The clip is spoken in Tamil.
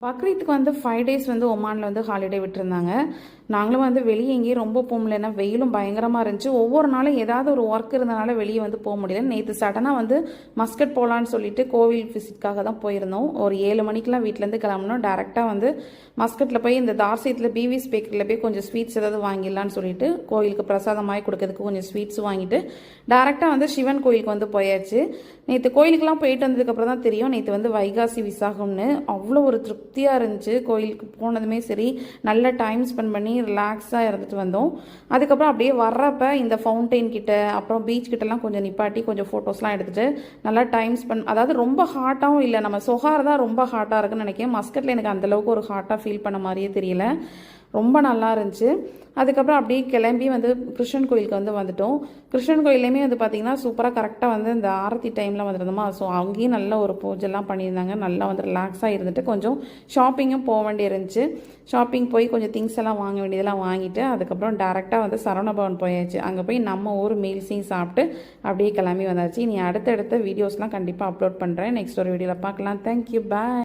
பக்ரீத்துக்கு வந்து 5 டேஸ் வந்து ஒமானில் வந்து ஹாலிடே விட்டுருந்தாங்க. நாங்களும் வந்து வெளியே எங்கேயும் ரொம்ப போக முடியல. ஏன்னா வெயிலும் பயங்கரமாக இருந்துச்சு. ஒவ்வொரு நாளும் ஏதாவது ஒரு ஒர்க் இருந்தனால வெளியே வந்து போக முடியல. நேற்று சடனாக வந்து மஸ்கட் போகலான்னு சொல்லிட்டு கோவில் விசிட்காக தான் போயிருந்தோம். ஒரு 7 மணிக்கெலாம் வீட்டிலேருந்து கிளம்புனோம். டேரெக்டாக வந்து மஸ்கட்டில் போய் இந்த தார்சீத்தில் பிவிஸ் பேக்கரியில் போய் கொஞ்சம் ஸ்வீட்ஸ் ஏதாவது வாங்கிடலான்னு சொல்லிட்டு கோயிலுக்கு பிரசாதமாகி கொடுக்கறதுக்கு கொஞ்சம் ஸ்வீட்ஸ் வாங்கிட்டு டேரெக்டாக வந்து சிவன் கோயிலுக்கு வந்து போயாச்சு. நேற்று கோயிலுக்கெலாம் போயிட்டு வந்ததுக்கப்புறம் தான் தெரியும் நேற்று வந்து வைகாசி விசாகம்னு. அவ்வளோ ஒரு திருப்தியாக இருந்துச்சு. கோயிலுக்கு போனதுமே சரி, நல்ல டைம் ஸ்பெண்ட் பண்ணி ரிலாக்ஸாக இருந்துட்டு வந்தோம். அதுக்கப்புறம் அப்படியே வர்றப்ப இந்த ஃபவுண்டெயின் கிட்ட அப்புறம் பீச் கிட்டலாம் கொஞ்சம் நிப்பாட்டி கொஞ்சம் ஃபோட்டோஸ்லாம் எடுத்துகிட்டு நல்லா டைம் ஸ்பெண்ட், அதாவது ரொம்ப ஹாட்டாகவும் இல்லை, நம்ம சொஹார் தான் ரொம்ப ஹாட்டாக இருக்குன்னு நினைக்கிறேன். மஸ்கட்டில் எனக்கு அந்தளவுக்கு ஒரு ஹாட்டாக ஃபீல் பண்ண மாதிரியே தெரியல. ரொம்ப நல்லா இருந்துச்சு. அதுக்கப்புறம் அப்படியே கிளம்பி வந்து கிருஷ்ணன் கோயிலுக்கு வந்து வந்துட்டோம். கிருஷ்ணன் கோயிலையுமே வந்து பார்த்திங்கன்னா சூப்பராக கரெக்டாக வந்து இந்த ஆரத்தி டைமில் வந்துருந்தோமா. ஸோ அங்கேயும் நல்ல ஒரு பூஜைலாம் பண்ணியிருந்தாங்க. நல்லா வந்து ரிலாக்ஸாக இருந்துட்டு கொஞ்சம் ஷாப்பிங்கும் போக வேண்டி இருந்துச்சு. ஷாப்பிங் போய் கொஞ்சம் திங்ஸ் எல்லாம் வாங்க வேண்டியதெல்லாம் வாங்கிட்டு அதுக்கப்புறம் டேரெக்டாக வந்து சரவணபவன் போயாச்சு. அங்கே போய் நம்ம ஊர் மீல்ஸையும் சாப்பிட்டு அப்படியே கிளம்பி வந்தாச்சு. நீ அடுத்தடுத்த வீடியோஸ்லாம் கண்டிப்பாக அப்லோட் பண்ணுறேன். நெக்ஸ்ட் ஒரு வீடியோவில் பார்க்கலாம். தேங்க்யூ, பாய்.